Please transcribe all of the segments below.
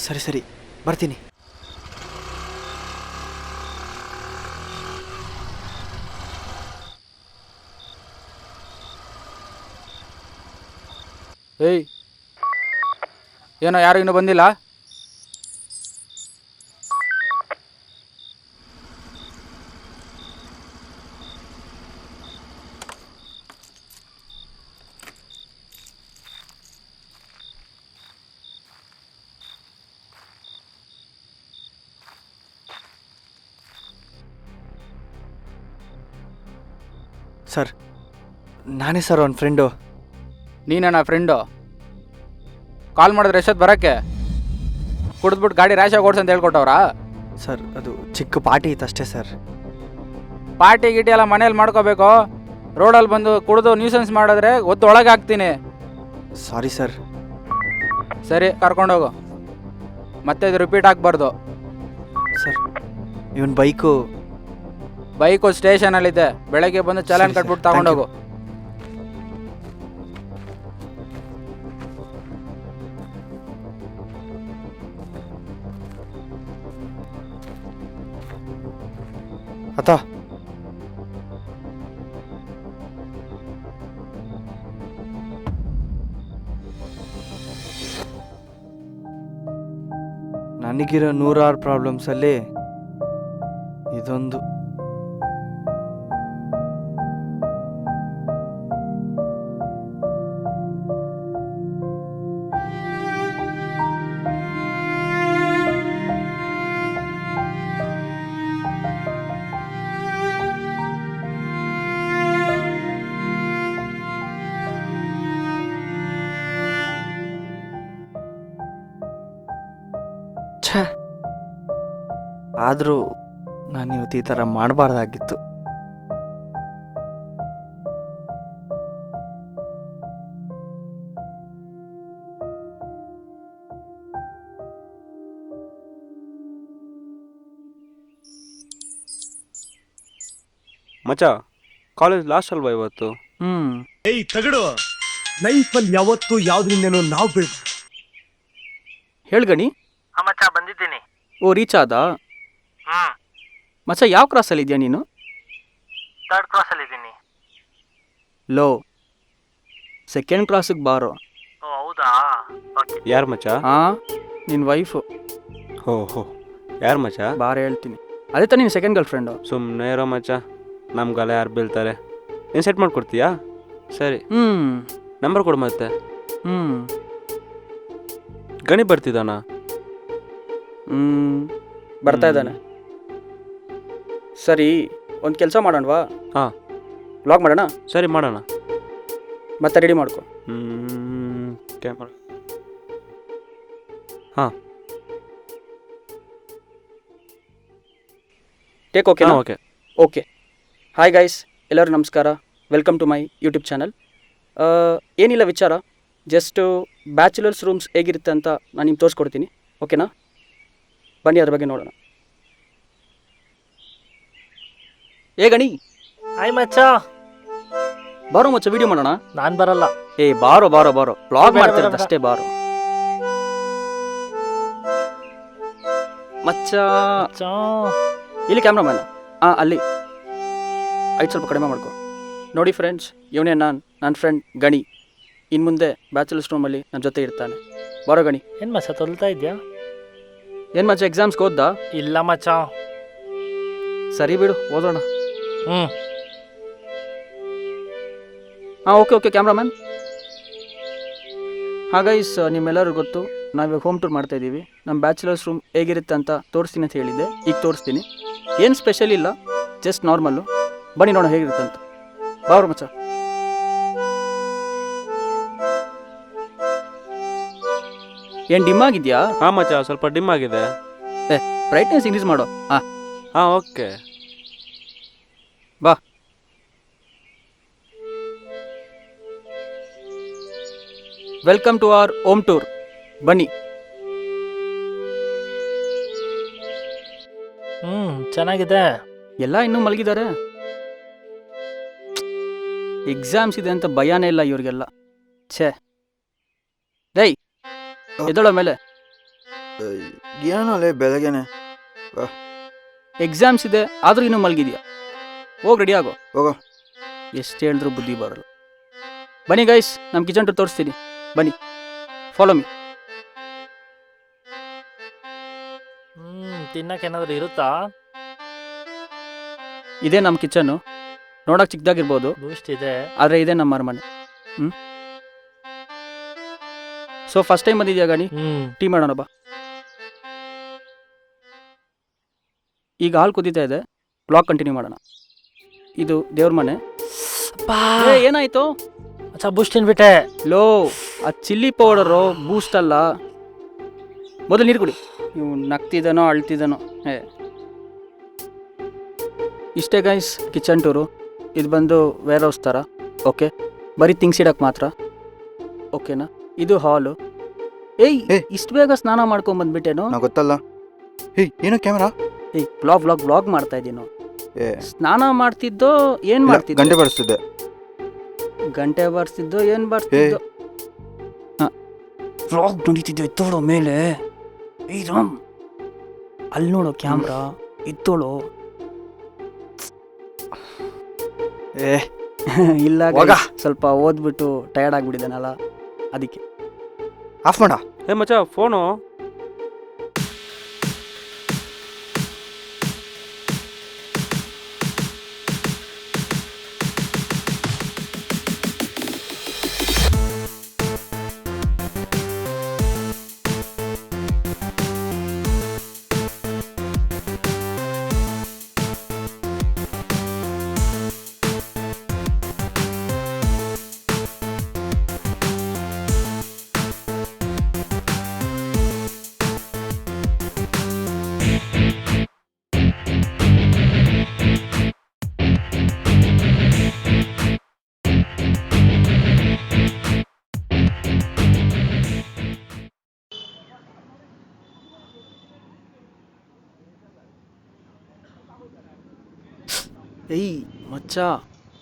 ಸರಿ ಸರಿ ಬರ್ತೀನಿ. ಏಯ್, ಏನೋ ಯಾರು ಇನ್ನೂ ಬಂದಿಲ್ಲ? ಸರ್ ನಾನೇ ಸರ್ ಅವ್ನ ಫ್ರೆಂಡು. ನೀನೇ ನಾ ಫ್ರೆಂಡು? ಕಾಲ್ ಮಾಡಿದ್ರೆ ಎಷ್ಟೊತ್ತು ಬರೋಕ್ಕೆ? ಕುಡಿದ್ಬಿಟ್ಟು ಗಾಡಿ ರ್ಯಾಶಾಗಿ ಓಡಿಸ್ ಅಂತ ಹೇಳ್ಕೊಟ್ಟವ್ರಾ? ಸರ್ ಅದು ಚಿಕ್ಕ ಪಾರ್ಟಿ ಇತ್ತು ಅಷ್ಟೇ ಸರ್. ಪಾರ್ಟಿ ಗಿಟಿ ಎಲ್ಲ ಮನೇಲಿ ಮಾಡ್ಕೋಬೇಕು. ರೋಡಲ್ಲಿ ಬಂದು ಕುಡಿದು ನ್ಯೂಸೆನ್ಸ್ ಮಾಡಿದ್ರೆ ಒದ್ದು ಒಳಗೆ ಹಾಕ್ತೀನಿ. Sorry sir. ಸರಿ, ಕರ್ಕೊಂಡೋಗು. ಮತ್ತೆ ಇದು ರಿಪೀಟ್ ಆಗಬಾರ್ದು. ಸರ್ ಇವನ್ ಬೈಕು ಸ್ಟೇಷನಲ್ಲಿದೆ. ಬೆಳಗ್ಗೆ ಬಂದು ಚಲನ್ ಕಟ್ಬಿಟ್ಟು ತಗೊಂಡೋಗು. ಅತ್ತ ನನಗಿರೋ 100 ಪ್ರಾಬ್ಲಮ್ಸಲ್ಲಿ ಇದೊಂದು. ಛೇ, ಆದರೂ ನಾನು ಇವತ್ತು ಈ ಥರ ಮಾಡಬಾರ್ದಾಗಿತ್ತು. ಮಚ್ಚ, ಕಾಲೇಜ್ ಲಾಸ್ಟ್ ಅಲ್ವಾ ಇವತ್ತು? ಏಯ್ ತಗಡು, ಲೈಫಲ್ಲಿ ಯಾವತ್ತು ಯಾವ್ದ್ರಿಂದೇನೋ ನಾವು ಬೀಳ್. ಹೇಳ್ಗಣಿ. ಮಚ್ಚ ಬಂದಿದ್ದೀನಿ. ಓ, ರೀಚ್ ಆದ? ಮಚ್ಚ, ಯಾವ ಕ್ರಾಸಲ್ಲಿ ಇದೆಯಾ ನೀನು? 3rd ಕ್ರಾಸಲ್ಲಿ ಇದ್ದೀನಿ. ಲೋ, 2nd ಕ್ರಾಸಿಗೆ ಬಾರೋ. ಓ ಹೌದಾ? ಯಾರು ಮಚ್ಚ? ಹಾಂ, ನಿನ್ನ ವೈಫು. ಹೋ ಹೋ, ಯಾರು ಮಚ್ಚ? ಬಾರ ಹೇಳ್ತೀನಿ. ಅದೇ ತಾನೇ ನಿನ್ನ 2nd ಗರ್ಲ್ ಫ್ರೆಂಡು. ಸುಮ್ಮನೆ ಇರೋ ಮಚ್ಚ, ನಮ್ಗೆಲ್ಲ ಯಾರು ಬೀಳ್ತಾರೆ. ನೀನು ಸೆಟ್ ಮಾಡಿಕೊಡ್ತೀಯಾ? ಸರಿ, ನಂಬರ್ ಕೊಡು. ಮತ್ತೆ ಗಣಿ ಬರ್ತಿದ್ದಾನ? ಬರ್ತಾ ಇದ್ದಾನೆ. ಸರಿ, ಒಂದು ಕೆಲಸ ಮಾಡೋಣವಾ? ಹಾಂ, ವ್ಲಾಗ್ ಮಾಡೋಣ. ಸರಿ ಮಾಡೋಣ. ಮತ್ತೆ ರೆಡಿ ಮಾಡ್ಕೊ. ಕ್ಯಾಮ್ರಾ. ಹಾಂ, take okay. Okay okay. Hi guys, ಎಲ್ಲರೂ ನಮಸ್ಕಾರ. Welcome to my YouTube channel. ಏನಿಲ್ಲ ವಿಚಾರ, ಜಸ್ಟು ಬ್ಯಾಚುಲರ್ಸ್ ರೂಮ್ಸ್ ಹೇಗಿರುತ್ತೆ ಅಂತ ನಾನು ನಿಮ್ಗೆ ತೋರಿಸ್ಕೊಡ್ತೀನಿ. ಓಕೆನಾ? ಬನ್ನಿ ಅದ್ರ ಬಗ್ಗೆ ನೋಡೋಣ. ಗಣಿ. ಹಾಯ್ ಮಚ್ಚ. ಬಾರೋ ಮಚ್ಚ, ವಿಡಿಯೋ ಮಾಡೋಣ. ನಾನು ಬರಲ್ಲ. ಬಾರೋ ಬಾರೋ ಬಾರೋ, ವ್ಲಾಗ್ ಮಾಡ್ತಿರೋದು ಅಷ್ಟೇ, ಬಾರೋ ಮಚ್ಚ. ಇಲ್ಲಿ ಕ್ಯಾಮ್ರಾಮ್ಯಾನ್. ಅಲ್ಲಿ ಐದು ಸ್ವಲ್ಪ ಕಡಿಮೆ ಮಾಡ್ಕೊ. ನೋಡಿ ಫ್ರೆಂಡ್ಸ್, ಇವನೇ ನನ್ನ ಫ್ರೆಂಡ್ ಗಣಿ. ಇನ್ನು ಮುಂದೆ ಬ್ಯಾಚುಲರ್ಸ್ ರೂಮಲ್ಲಿ ನನ್ನ ಜೊತೆ ಇರ್ತಾನೆ. ಬಾರೋ ಗಣಿ. ಏನು ಮಚ್ಚ ತೊಲ್ತಾ ಇದೆಯಾ? ಏನು ಮಚ್ಚ, ಎಕ್ಸಾಮ್ಸ್ಗೆ ಓದ್ದಾ? ಇಲ್ಲ ಮಚ್ಚ. ಸರಿ ಬಿಡು, ಓದೋಣ. ಹಾಂ, ಓಕೆ ಕ್ಯಾಮ್ರಾಮ್ಯಾನ್. ಗೈಸ್, ನಿಮ್ಮೆಲ್ಲರಿಗೂ ಗೊತ್ತು, ನಾವಿವಾಗ ಹೋಮ್ ಟೂರ್ ಮಾಡ್ತಾಯಿದ್ದೀವಿ. ನಮ್ಮ ಬ್ಯಾಚುಲರ್ಸ್ ರೂಮ್ ಹೇಗಿರುತ್ತೆ ಅಂತ ತೋರಿಸ್ತೀನಿ ಅಂತ ಹೇಳಿದ್ದೆ. ಈಗ ತೋರಿಸ್ತೀನಿ. ಏನು ಸ್ಪೆಷಲ್ ಇಲ್ಲ, ಜಸ್ಟ್ ನಾರ್ಮಲ್ಲು. ಬನ್ನಿ ನೋಡೋಣ ಹೇಗಿರುತ್ತೆ ಅಂತ. ಬಾವ್ರ ಮಚ್ಚ. ಏನು ಡಿಮ್ ಆಗಿದೆಯಾ? ಹಾಂ ಮಚ್ಚ, ಸ್ವಲ್ಪ ಡಿಮ್ ಆಗಿದೆ. ಬ್ರೈಟ್ನೆಸ್ ಇನ್ಕ್ರೀಸ್ ಮಾಡೋ. ಹಾಂ ಓಕೆ. ಬಾ. Welcome to our home tour. ಬನ್ನಿ. ಚೆನ್ನಾಗಿದೆ. ಎಲ್ಲ ಇನ್ನೂ ಮಲಗಿದ್ದಾರೆ. ಎಕ್ಸಾಮ್ಸ್ ಇದೆ ಅಂತ ಭಯನೇ ಇಲ್ಲ ಇವ್ರಿಗೆಲ್ಲ. ಛೇ, ರೈ ಎದಳ ಮೇಲೆ. ಏನಲ್ಲೇ ಬೆಳಗ್ಗೆನೆ ಎಕ್ಸಾಮ್ಸ್ ಇದೆ ಆದರೂ ಇನ್ನೂ ಮಲಗಿದ್ಯಾ? ಹೋಗಿ ರೆಡಿ ಆಗೋ. ಹೋಗೋ. ಎಷ್ಟು ಹೇಳಿದ್ರು ಬುದ್ಧಿ ಬರಲ್ಲ. ಬನ್ನಿ ಗೈಸ್, ನಮ್ಮ ಕಿಚನ್ ಟೂರ್ ತೋರಿಸ್ತೀನಿ. ಬನ್ನಿ, ಫಾಲೋ ಮೀ. ತಿನ್ನಕ್ಕೆ ಏನಾದ್ರು ಇರುತ್ತಾ? ಇದೇ ನಮ್ಮ ಕಿಚನ್ನು. ನೋಡೋಕೆ ಚಿಕ್ಕದಾಗಿರ್ಬೋದು, ಬೂಸ್ಟ್ ಇದೆ. ಆದರೆ ಇದೇ ನಮ್ಮ ಅರಮನೆ. ಸೊ ಫಸ್ಟ್ ಟೈಮ್ ಬಂದಿದ್ಯಾ ಗಣಿ? ಟೀ ಮಾಡೋಣ ಬಾ. ಈಗ ಹಾಲು ಕುದೀತಾ ಇದೆ, ಬ್ಲಾಗ್ ಕಂಟಿನ್ಯೂ ಮಾಡೋಣ. ಇದು ದೇವ್ರ ಮನೆ. ಏನಾಯ್ತು? ಮಚ್ಚ ಬೂಸ್ಟ್ ತಿನ್ಬಿಟ್ಟೆ. ಲೋ, ಆ ಚಿಲ್ಲಿ ಪೌಡರು ಬೂಸ್ಟ್ ಅಲ್ಲ. ಮೊದಲು ನೀರು ಕುಡಿ. ನೀವು ನಗ್ತಿದ್ದಾನೋ ಅಳ್ತಿದ್ದಾನೋ. ಇಷ್ಟೇ ಗೈಸ್ ಕಿಚನ್ ಟೂರು. ಇದು ಬಂದು ವೇರ್ ಹೌಸ್ ಥರ. ಓಕೆ, ಬರೀ ಥಿಂಗ್ಸ್ ಇಡಕ್ಕೆ ಮಾತ್ರ. ಓಕೆನಾ? ಇದು ಹಾಲು. ಇಷ್ಟು ಬೇಗ ಸ್ನಾನ ಮಾಡ್ಕೊಂಬಂದ್ಬಿಟ್ಟೇನು? ನಾ ಗೊತ್ತಲ್ಲ. ಏನು ಕ್ಯಾಮರಾ? ವ್ಲಾಗ್ ಮಾಡ್ತಾ ಇದ್ದೀನೋ? ಸ್ನಾನ ಮಾಡ್ತಿದ್ದೋ ಏನು ಮಾಡ್ತಿದ್ದೋ? ಗಂಟೆ ಬಡಿಸ್ತಿದ್ದೆ. ಗಂಟೆ ಬಾರಿಸ್ತಿದ್ದೋ ಏನು ಬಾರಿಸ್ತಿದ್ದೋ? ವ್ಲಾಗ್ ನಡೀತಿದ್ದೋ. ಎತ್ತೋಳೋ ಮೇಲೆ. ರಾಮ್, ಅಲ್ಲಿ ನೋಡೋ ಕ್ಯಾಮ್ರಾ. ಎತ್ತೋಳು. ಇಲ್ಲ, ಸ್ವಲ್ಪ ಓದ್ಬಿಟ್ಟು ಟಯರ್ಡ್ ಆಗಿಬಿಟ್ಟಿದ್ದಾನಲ್ಲ, ಅದಕ್ಕೆ. ಆಫ್ ಮಾಡ. ಮಚ್ಚ ಫೋನು. ಮಚ್ಚ,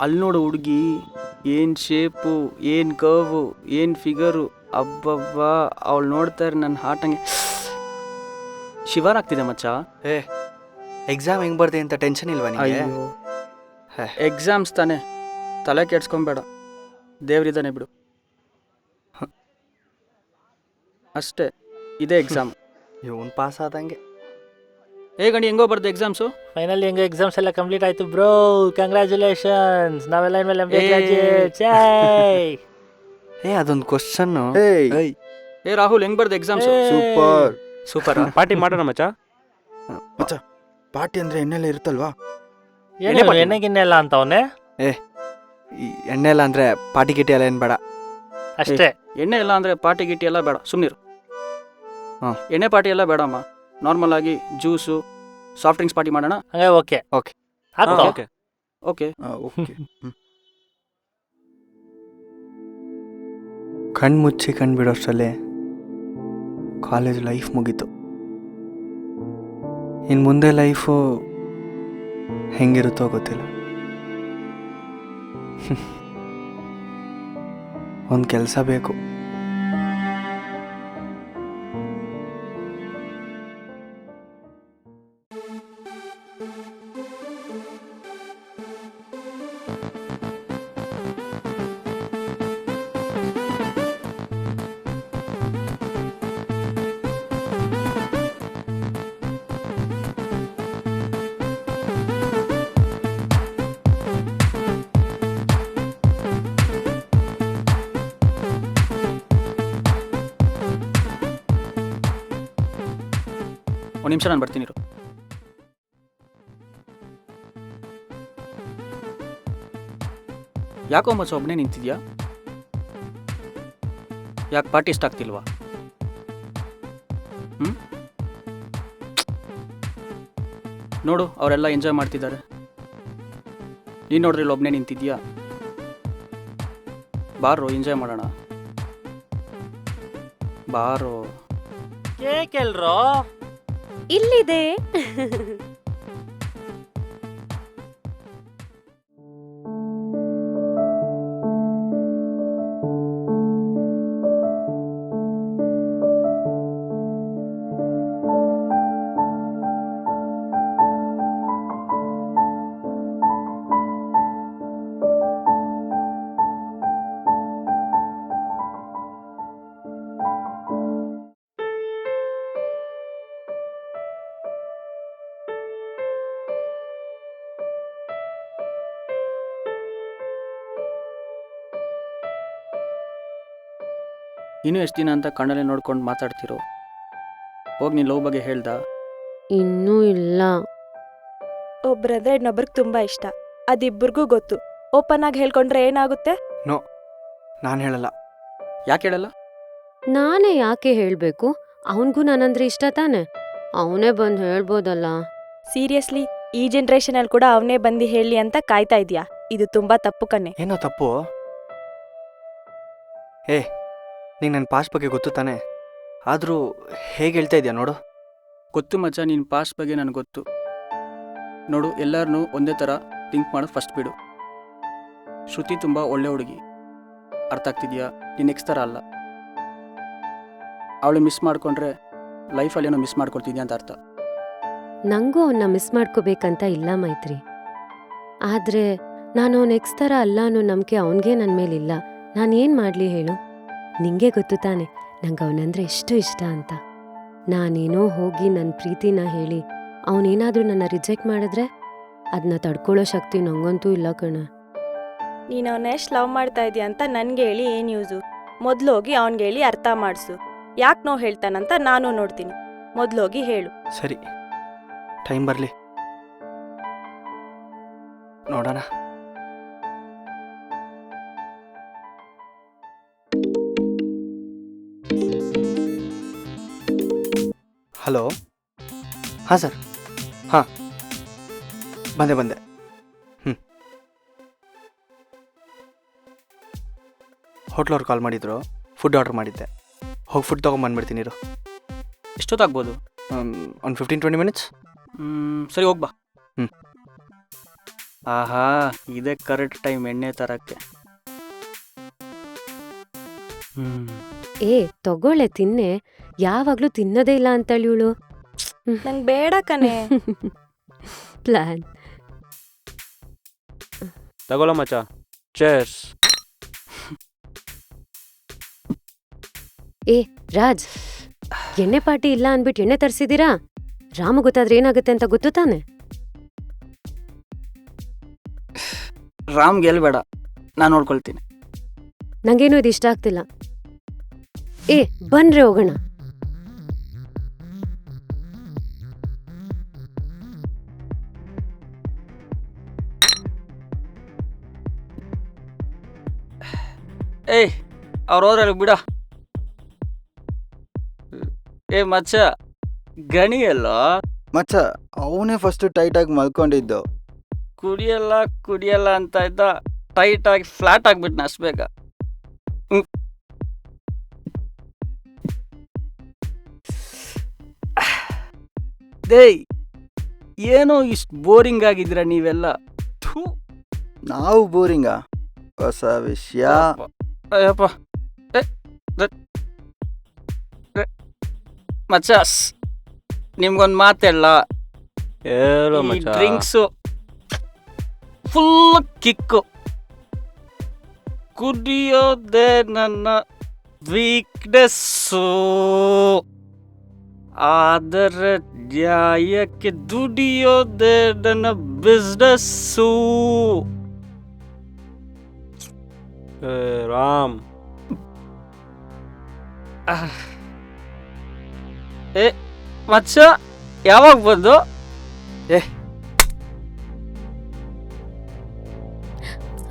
ಅಲ್ಲಿ ನೋಡು ಹುಡುಗಿ. ಏನು ಶೇಪು, ಏನು ಕರ್ವು, ಏನು ಫಿಗರು. ಅಬ್ಬಬ್ಬಾ, ಅವಳು ನೋಡ್ತಾರೆ ನನ್ನ ಹಾರ್ಟ್ ಹಂಗೆ ಶಿವರ್ ಆಗ್ತಿದೆ ಮಚ್ಚ. ಎಕ್ಸಾಮ್ ಹೆಂಗ್ ಬರ್ದೆ ಅಂತ ಟೆನ್ಷನ್ ಇಲ್ವಾ ನಿಮಗೆ? ಅಯ್ಯೋ, ಎಕ್ಸಾಮ್ಸ್ ತಾನೆ, ತಲೆ ಕೆಡ್ಸ್ಕೊಂಬೇಡ. ದೇವ್ರಿದ್ದಾನೆ ಬಿಡು. ಅಷ್ಟೇ, ಇದೇ ಎಕ್ಸಾಮ್. ಇವನ್ ಪಾಸ್ ಆದಂಗೆ. ಗಣಿ, ಹೆಂಗೋ ಬರ್ದು ಎಕ್ಸಾಮ್ಸು? ಫೈನಲಿ ಹೆಂಗೋ ಎಕ್ಸಾಮ್ಸ್ ಎಲ್ಲ ಕಂಪ್ಲೀಟ್ ಆಯ್ತು ಬ್ರೋ. ಕಂಗ್ರ್ಯಾಚುಲೇಷನ್ಸ್. ನಾವೆಲ್ಲ ಇನ್ಮೇಲೆ ಅದೊಂದು ಕ್ವಶನ್. ರಾಹುಲ್, ಹೆಂಗ್ ಬರ್ದು ಎಕ್ಸಾಮ್ಸು? ಸೂಪರ್. ಸೂಪರ್. ಪಾರ್ಟಿ ಮಾಡೋಣ ಮಚ್ಚ. ಮಚ್ಚ, ಪಾರ್ಟಿ ಅಂದ್ರೆ ಎಣ್ಣೆಲ್ಲ ಇರುತ್ತಲ್ವಾ? ಎಣ್ಣೆಗಿನ್ನೆಲ್ಲ ಅಂತವನೇ. ಈ ಎಣ್ಣೆ ಎಲ್ಲ ಅಂದ್ರೆ ಪಾರ್ಟಿ ಗಿಟಿ ಎಲ್ಲ ಏನ್ ಬೇಡ. ಅಷ್ಟೇ. ಎಣ್ಣೆ ಎಲ್ಲ ಅಂದ್ರೆ ಪಾರ್ಟಿ ಗಿಟಿ ಎಲ್ಲ ಬೇಡ, ಸುಮ್ಮನಿರು. ಎಣ್ಣೆ ಪಾರ್ಟಿ ಎಲ್ಲ ಬೇಡಮ್ಮ. ನಾರ್ಮಲ್ ಆಗಿ ಜ್ಯೂಸು, ಸಾಫ್ಟ್ ಡ್ರಿಂಕ್ಸ್ ಪಾರ್ಟಿ ಮಾಡೋಣ. ಹಂಗೆ ಓಕೆ. ಓಕೆ. ಓಕೆ. ಓಕೆ. ಕಣ್ಣು ಮುಚ್ಚಿ ಕಣ್ಣು ಬಿಡೋಷ್ಟರಲ್ಲೇ ಕಾಲೇಜ್ ಲೈಫ್ ಮುಗೀತು. ಇನ್ನು ಮುಂದೆ ಲೈಫು ಹೆಂಗಿರುತ್ತೋ ಗೊತ್ತಿಲ್ಲ. ಒಂದು ಕೆಲಸ ಬೇಕು. ಒಂದು ನಿಮಿಷ, ನಾನು ಬರ್ತೀನಿ. ಯಾಕೋ ಮಚ್ಚ ಒಬ್ಬನೇ ನಿಂತಿದ್ಯಾ? ಯಾಕೆ ಪಾರ್ಟಿ ಇಷ್ಟ ಆಗ್ತಿಲ್ವಾ? ನೋಡು, ಅವರೆಲ್ಲ ಎಂಜಾಯ್ ಮಾಡ್ತಿದ್ದಾರೆ. ನೀನು ನೋಡ್ರಿ ಇಲ್ಲಿ ಒಬ್ಬನೇ ನಿಂತಿದ್ಯಾ? ಬಾರೋ, ಎಂಜಾಯ್ ಮಾಡೋಣ. ಬಾರೋ. ಕೇಕ್ ಎಲ್ರೋ? ಇಲ್ಲಿದೆ. ಇನ್ನೂ ಎಷ್ಟು ದಿನ ಅಂತ ಕಣ್ಣಲ್ಲೇ ನೋಡ್ಕೊಂಡು ಮಾತಾಡ್ತಿರೋ? ಹೋಗಿ ನೀನು ಲವ್ ಬಗ್ಗೆ ಹೇಳ್ದ? ಇನ್ನೂ ಇಲ್ಲ. ಒಬ್ರಂದ್ರೆ ಇನ್ನೊಬ್ರಿಗೆ ತುಂಬಾ ಇಷ್ಟ, ಅದಿಬ್ಬರಿಗೂ ಗೊತ್ತು. ಓಪನ್ ಆಗಿ ಹೇಳ್ಕೊಂಡ್ರೆ ಏನಾಗುತ್ತೆ? ನಾನು ಹೇಳಲ್ಲ. ಯಾಕೆ ಹೇಳಲ್ಲ? ನಾನೇ ಯಾಕೆ ಹೇಳ್ಬೇಕು? ಅವನಿಗೂ ನಾನಂದ್ರೆ ಇಷ್ಟ ತಾನೆ, ಅವನೇ ಬಂದು ಹೇಳ್ಬೋದಲ್ಲ. ಸೀರಿಯಸ್ಲಿ ಈ ಜನರೇಷನ್ ಅಲ್ಲಿ ಕೂಡ ಅವನೇ ಬಂದು ಹೇಳಿ ಅಂತ ಕಾಯ್ತಾ ಇದೀಯಾ? ಇದು ತುಂಬಾ ತಪ್ಪು ಕಣೆ. ಏನೋ ತಪ್ಪು? ಏ, ನೀನು ನನ್ನ ಪಾಸ್ಟ್ ಬಗ್ಗೆ ಗೊತ್ತು ತಾನೆ, ಆದರೂ ಹೇಗೆ ಹೇಳ್ತಾ ಇದೆಯಾ ನೋಡು. ಗೊತ್ತು ಮಚ್ಚ, ನಿನ್ನ ಪಾಸ್ಟ್ ಬಗ್ಗೆ ನನಗೆ ಗೊತ್ತು. ನೋಡು, ಎಲ್ಲರನ್ನೂ ಒಂದೇ ಥರ ಥಿಂಕ್ ಮಾಡೋದು ಫಸ್ಟ್ ಬಿಡು. ಶ್ರುತಿ ತುಂಬ ಒಳ್ಳೆ ಹುಡುಗಿ, ಅರ್ಥ ಆಗ್ತಿದ್ಯಾ? ನೀನು ನೆಕ್ಸ್ಟ್ ಥರ ಅಲ್ಲ. ಅವಳು ಮಿಸ್ ಮಾಡಿಕೊಂಡ್ರೆ ಲೈಫಲ್ಲಿ ಏನೋ ಮಿಸ್ ಮಾಡ್ಕೊಳ್ತಿದ್ಯಾ ಅಂತ ಅರ್ಥ. ನಂಗೂ ಅವನ್ನ ಮಿಸ್ ಮಾಡ್ಕೋಬೇಕಂತ ಇಲ್ಲ ಮೈತ್ರಿ, ಆದ್ರೆ ನಾನು ಅವ್ನ ನೆಕ್ಸ್ಟ್ ಥರ ಅಲ್ಲ ಅನ್ನೋ ನಂಬಿಕೆ ಅವನಿಗೆ ನನ್ನ ಮೇಲಿಲ್ಲ. ನಾನೇನು ಮಾಡಲಿ ಹೇಳು? ನಿಂಗೆ ಗೊತ್ತು ತಾನೆ ನಂಗೆ ಅವನಂದ್ರೆ ಎಷ್ಟು ಇಷ್ಟ ಅಂತ. ನಾನೇನೋ ಹೋಗಿ ನನ್ನ ಪ್ರೀತಿನ ಹೇಳಿ ಅವನೇನಾದ್ರೂ ನನ್ನ ರಿಜೆಕ್ಟ್ ಮಾಡಿದ್ರೆ ಅದನ್ನ ತಡ್ಕೊಳ್ಳೋ ಶಕ್ತಿ ನಂಗಂತೂ ಇಲ್ಲ ಕಣ. ನೀನು ಅವನ ಎಷ್ಟು ಲವ್ ಮಾಡ್ತಾ ಇದೀಯ ಅಂತ ನನ್ಗೆ ಹೇಳಿ ಏನ್ ಯೂಸು? ಮೊದ್ಲು ಹೋಗಿ ಅವನ್ಗೆ ಹೇಳಿ ಅರ್ಥ ಮಾಡಿಸು. ಯಾಕೆ ನೋವು ಹೇಳ್ತಾನಂತ ನಾನು ನೋಡ್ತೀನಿ. ಮೊದ್ಲು ಹೋಗಿ ಹೇಳು. ಸರಿ, ಟೈಮ್ ಬರಲಿ ನೋಡೋಣ. ಹಲೋ. ಹಾಂ ಸರ್. ಹಾಂ, ಬಂದೆ. ಹೋಟ್ಲವ್ರು ಕಾಲ್ ಮಾಡಿದ್ರು, ಫುಡ್ ಆರ್ಡ್ರ್ ಮಾಡಿದ್ದೆ. ಹೋಗಿ ಫುಡ್ ತೊಗೊಂಬಂದ್ಬಿಡ್ತೀನಿ ಇರು. ಎಷ್ಟೊತ್ತಾಗ್ಬೋದು? ಒಂದು 15-20 ಮಿನಿಟ್ಸ್. ಸರಿ, ಹೋಗ್ಬಾ. ಹ್ಮ್. ಆಹಾ, ಇದೇ ಕರೆಕ್ಟ್ ಟೈಮ್ ಎಣ್ಣೆ ತರಕ್ಕೆ. ಏ ತಗೊಳ್ಳೆ, ತಿನ್ನೆ. ಯಾವಾಗ್ಲೂ ತಿನ್ನೋದೇ ಇಲ್ಲ ಅಂತೇಳಿ ಇವಳು. ನಂಗೆ ಬೇಡ ಕಣೆ. ಪ್ಲಾನ್. ತಗೊಳ್ಳೋ ಮಚ್ಚ. ಚೇರ್ಸ್. ಏ ರಾಜ್, ಎಣ್ಣೆ ಪಾಟಿ ಇಲ್ಲ ಅನ್ಬಿಟ್ಟು ಎಣ್ಣೆ ತರಿಸಿದೀರಾ? ರಾಮ ಗೊತ್ತಾದ್ರೆ ಏನಾಗುತ್ತೆ ಅಂತ ಗೊತ್ತು ತಾನೆ? ರಾಮ್ ಗೆಲ್ಬೇಡ, ನಾನು ನೋಡ್ಕೊಳ್ತೀನಿ. ನಂಗೇನು ಇದು ಇಷ್ಟ ಆಗ್ತಿಲ್ಲ. ಏ ಬನ್ರಿ ಹೋಗೋಣ. ಏಯ್, ಅವ್ರು ಹೋದ್ರೆ ಬಿಡ. ಏ ಮಚ್ಚ, ಗಣಿ ಎಲ್ಲ ಮಚ್ಚ, ಅವನೇ ಫಸ್ಟ್ ಟೈಟಾಗಿ ಮಲ್ಕೊಂಡಿದ್ದು. ಕುಡಿಯಲ್ಲ ಅಂತ ಇದ್ದ, ಟೈಟ್ ಆಗಿ ಫ್ಲಾಟ್ ಆಗ್ಬಿಟ್ನ ಅಷ್ಟು ಬೇಗ. ದೇಯ್, ಏನೋ ಇಷ್ಟು ಬೋರಿಂಗ್ ಆಗಿದ್ರ ನೀವೆಲ್ಲ. ಥೂ. ನಾವು ಬೋರಿಂಗಾ? ಹೊಸ ವಿಷಯ. ಅಯ್ಯಪ್ಪ. ಮಚ್ಚಾಸ್, ನಿಮ್ಗೊಂದು ಮಾತೆಲ್ಲ. ಹೇಳೋ ಈ ಮಚ್ಚ. Drinks full kick. ಕುಡಿಯೋದೇ ನನ್ನ ವೀಕ್ನೆಸ್ಸು, ಆದರೆ ನ್ಯಾಯಕ್ಕೆ ದುಡಿಯೋದೇ ನನ್ನ ಬಿಸ್ನೆಸ್ಸು. ರಾಮ್. ಏ ಮಚ್ಚ, ಯಾವಾಗ ಬಂದು?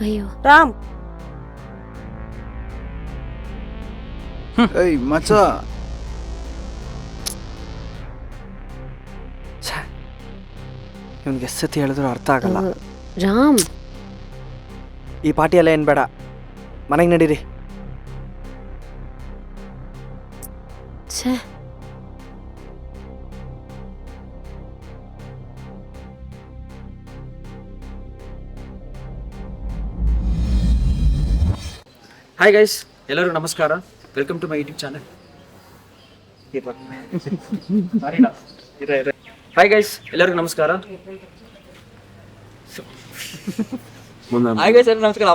ಅಯ್ಯೋ ರಾಮ್, ಏಯ್ ಮಚ್ಚ, ಇವನಿಗೆ ಎಷ್ಟತಿ ಹೇಳಿದ್ರು ಅರ್ಥ ಆಗಲ್ಲ. ರಾಮ್, ಈ ಪಾರ್ಟಿ ಎಲ್ಲ ಏನು ಬೇಡ, ಮನೆಗೆ ನಡೀರಿ. ಛೇ. ಹಾಯ್ ಗೈಸ್, ಎಲ್ಲರಿಗೂ ನಮಸ್ಕಾರ. Welcome to my YouTube channel. Hi guys, ಎಲ್ಲರಿಗೂ ನಮಸ್ಕಾರ. ಹಾಯ್ ಗೈಸ್, ಎಲ್ಲರಿಗೂ ನಮಸ್ಕಾರ.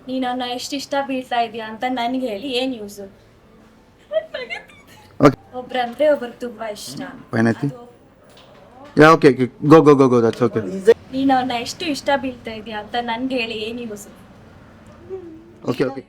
ನೀನು ಅವನ್ನ ಎಷ್ಟು ಇಷ್ಟ ಬೀಳ್ತಾ ಇದೀಯಾ ಅಂತ ನನ್ಗೆ ಹೇಳಿ ಏನ್ ಯೂಸು? ಒಬ್ರಂದ್ರೆ ಒಬ್ರಿಗೆ ತುಂಬಾ ಇಷ್ಟ. ಪೈನತಿ. ಯಾ, ಓಕೆ, ಗೋ, ದಟ್ಸ್ ಓಕೆ. ನೀನು ಅವನ್ನ ಎಷ್ಟು ಇಷ್ಟ ಬೀಳ್ತಾ ಇದೀಯಾ ಅಂತ ನನ್ಗೆ ಹೇಳಿ ಏನ್ ಯೂಸು? Okay okay